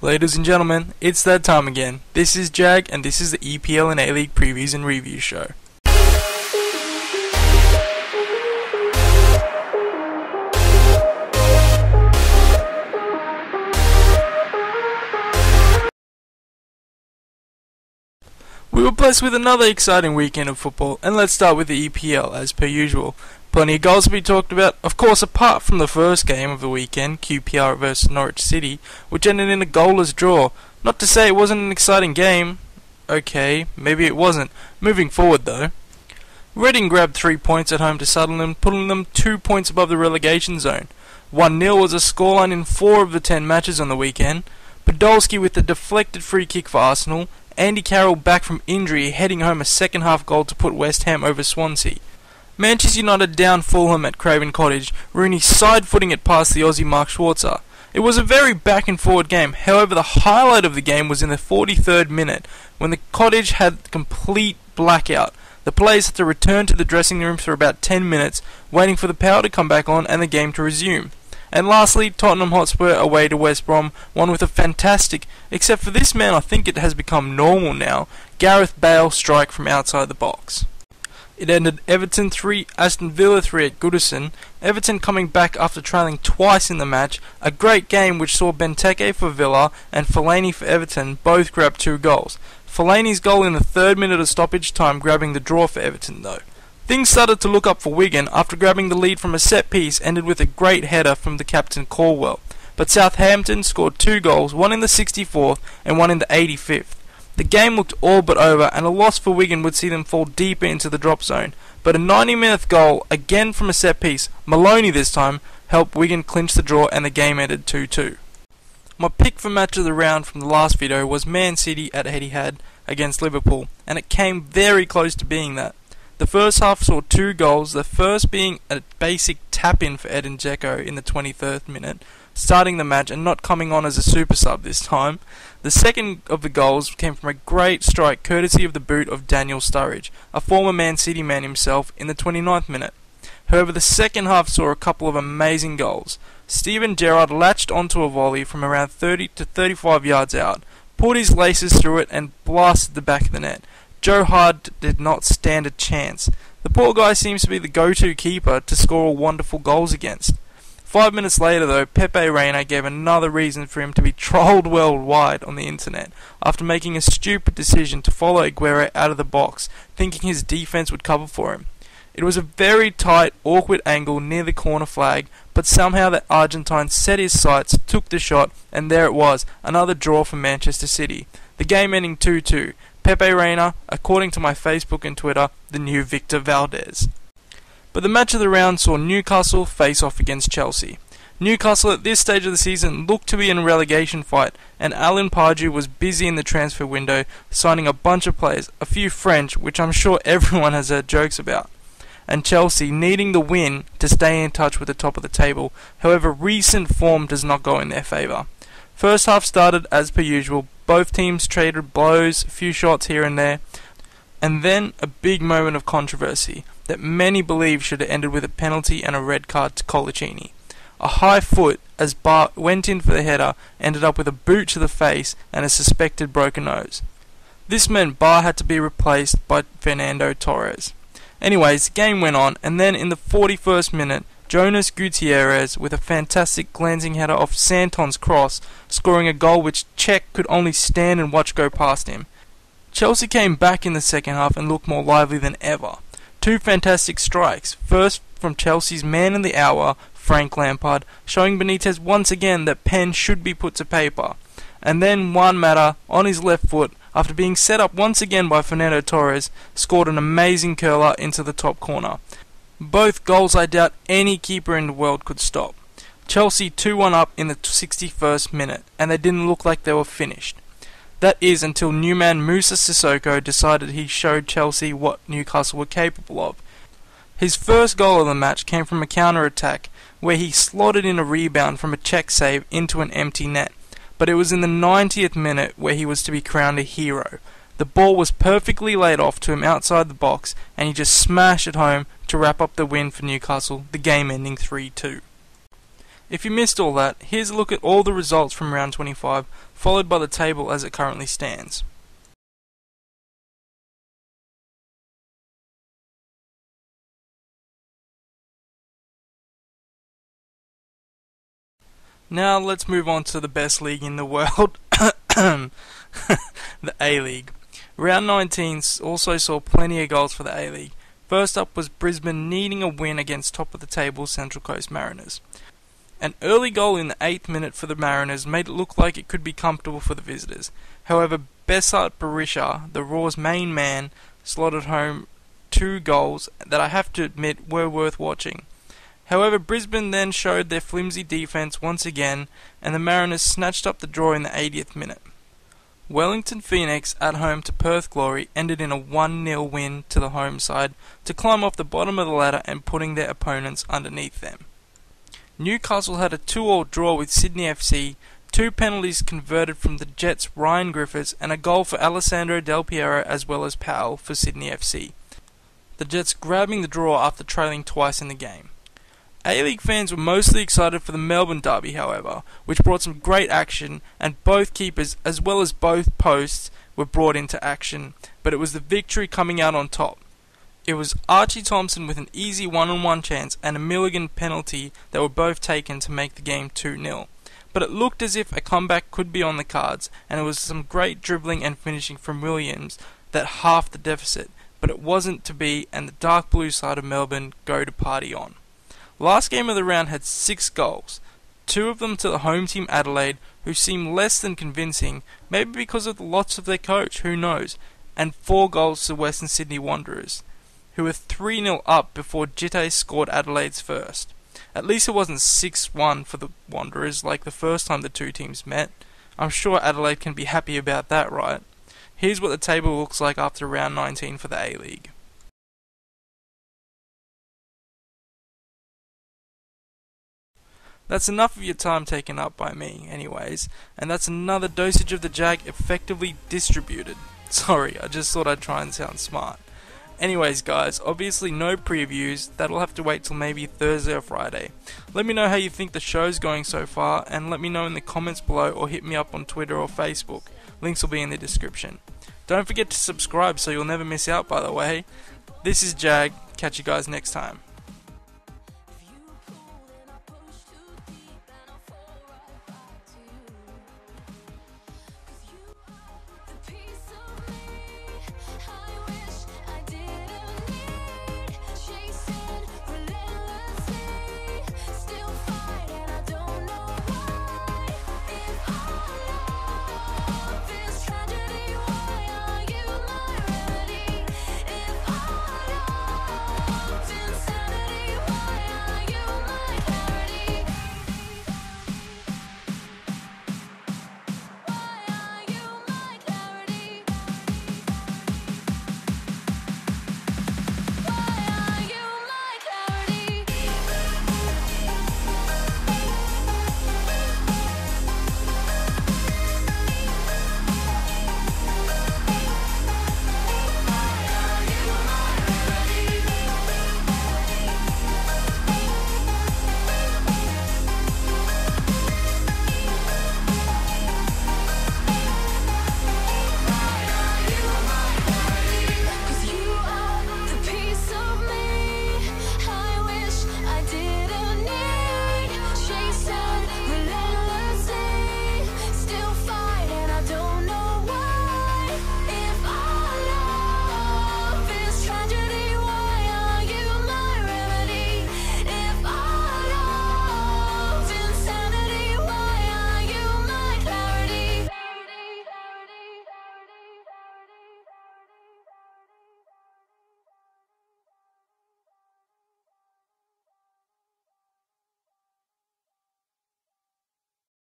Ladies and gentlemen, it's that time again. This is Jag, and this is the EPL and A-League Previews and Review Show. We were blessed with another exciting weekend of football, and let's start with the EPL as per usual. Plenty of goals to be talked about, of course, apart from the first game of the weekend, QPR vs Norwich City, which ended in a goalless draw. Not to say it wasn't an exciting game. Okay, maybe it wasn't. Moving forward though. Reading grabbed 3 points at home to Sunderland, putting them 2 points above the relegation zone. 1-0 was a scoreline in 4 of the 10 matches on the weekend. Podolski with a deflected free kick for Arsenal. Andy Carroll back from injury, heading home a second half goal to put West Ham over Swansea. Manchester United down Fulham at Craven Cottage, Rooney side-footing it past the Aussie Mark Schwarzer. It was a very back and forward game, however the highlight of the game was in the 43rd minute, when the Cottage had complete blackout. The players had to return to the dressing room for about 10 minutes, waiting for the power to come back on and the game to resume. And lastly, Tottenham Hotspur away to West Brom, won with a fantastic, except for this man I think it has become normal now, Gareth Bale strike from outside the box. It ended Everton 3, Aston Villa 3 at Goodison, Everton coming back after trailing twice in the match, a great game which saw Benteke for Villa and Fellaini for Everton both grab 2 goals. Fellaini's goal in the 3rd minute of stoppage time grabbing the draw for Everton though. Things started to look up for Wigan after grabbing the lead from a set piece ended with a great header from the captain Caldwell. But Southampton scored 2 goals, one in the 64th and one in the 85th. The game looked all but over, and a loss for Wigan would see them fall deeper into the drop zone. But a 90-minute goal, again from a set piece, Maloney this time, helped Wigan clinch the draw and the game ended 2-2. My pick for match of the round from the last video was Man City at Etihad against Liverpool, and it came very close to being that. The first half saw 2 goals, the first being a basic tap-in for Edin Dzeko in the 23rd minute, starting the match and not coming on as a super sub this time. The second of the goals came from a great strike courtesy of the boot of Daniel Sturridge, a former Man City man himself, in the 29th minute. However, the second half saw a couple of amazing goals. Steven Gerrard latched onto a volley from around 30 to 35 yards out, pulled his laces through it and blasted the back of the net. Joe Hart did not stand a chance. The poor guy seems to be the go-to keeper to score all wonderful goals against. 5 minutes later though, Pepe Reina gave another reason for him to be trolled worldwide on the internet after making a stupid decision to follow Aguero out of the box, thinking his defense would cover for him. It was a very tight, awkward angle near the corner flag, but somehow the Argentine set his sights, took the shot, and there it was, another draw for Manchester City. The game ending 2-2. Pepe Reina, according to my Facebook and Twitter, the new Victor Valdez. But the match of the round saw Newcastle face off against Chelsea. Newcastle at this stage of the season looked to be in a relegation fight, and Alan Pardew was busy in the transfer window signing a bunch of players, a few French, which I'm sure everyone has heard jokes about. And Chelsea needing the win to stay in touch with the top of the table, however recent form does not go in their favour. First half started as per usual, both teams traded blows, a few shots here and there, and then a big moment of controversy that many believe should have ended with a penalty and a red card to Colaccini. A high foot as Bar went in for the header ended up with a boot to the face and a suspected broken nose. This meant Bar had to be replaced by Fernando Torres. Anyways, the game went on, and then in the 41st minute, Jonas Gutierrez with a fantastic glancing header off Santon's cross, scoring a goal which Cech could only stand and watch go past him. Chelsea came back in the second half and looked more lively than ever. 2 fantastic strikes, first from Chelsea's man in the hour, Frank Lampard, showing Benitez once again that pen should be put to paper, and then Juan Mata on his left foot, after being set up once again by Fernando Torres, scored an amazing curler into the top corner. Both goals I doubt any keeper in the world could stop. Chelsea 2-1 up in the 61st minute, and they didn't look like they were finished. That is until new man Moussa Sissoko decided he showed Chelsea what Newcastle were capable of. His first goal of the match came from a counter-attack, where he slotted in a rebound from a check save into an empty net. But it was in the 90th minute where he was to be crowned a hero. The ball was perfectly laid off to him outside the box, and he just smashed it home to wrap up the win for Newcastle, the game ending 3-2. If you missed all that, here's a look at all the results from round 25, followed by the table as it currently stands. Now let's move on to the best league in the world, the A-League. Round 19 also saw plenty of goals for the A-League. First up was Brisbane needing a win against top of the table Central Coast Mariners. An early goal in the 8th minute for the Mariners made it look like it could be comfortable for the visitors. However, Besart Berisha, the Raw's main man, slotted home 2 goals that I have to admit were worth watching. However, Brisbane then showed their flimsy defence once again, and the Mariners snatched up the draw in the 80th minute. Wellington Phoenix at home to Perth Glory ended in a 1-0 win to the home side to climb off the bottom of the ladder and putting their opponents underneath them. Newcastle had a 2-2 draw with Sydney FC, 2 penalties converted from the Jets' Ryan Griffiths and a goal for Alessandro Del Piero as well as Powell for Sydney FC. The Jets grabbing the draw after trailing twice in the game. A-League fans were mostly excited for the Melbourne derby, however, which brought some great action, and both keepers as well as both posts were brought into action, but it was the victory coming out on top. It was Archie Thompson with an easy one-on-one chance and a Milligan penalty that were both taken to make the game 2-0. But it looked as if a comeback could be on the cards, and it was some great dribbling and finishing from Williams that halved the deficit, but it wasn't to be, and the dark blue side of Melbourne go to party on. Last game of the round had 6 goals, 2 of them to the home team Adelaide, who seemed less than convincing, maybe because of the lots of their coach, who knows, and 4 goals to Western Sydney Wanderers, who were 3-0 up before Jitte scored Adelaide's first. At least it wasn't 6-1 for the Wanderers like the first time the two teams met. I'm sure Adelaide can be happy about that, right? Here's what the table looks like after round 19 for the A-League. That's enough of your time taken up by me, anyways, and that's another dosage of the Jag effectively distributed. Sorry, I just thought I'd try and sound smart. Anyways guys, obviously no previews, that'll have to wait till maybe Thursday or Friday. Let me know how you think the show's going so far, and let me know in the comments below or hit me up on Twitter or Facebook. Links will be in the description. Don't forget to subscribe so you'll never miss out, by the way. This is Jag, catch you guys next time.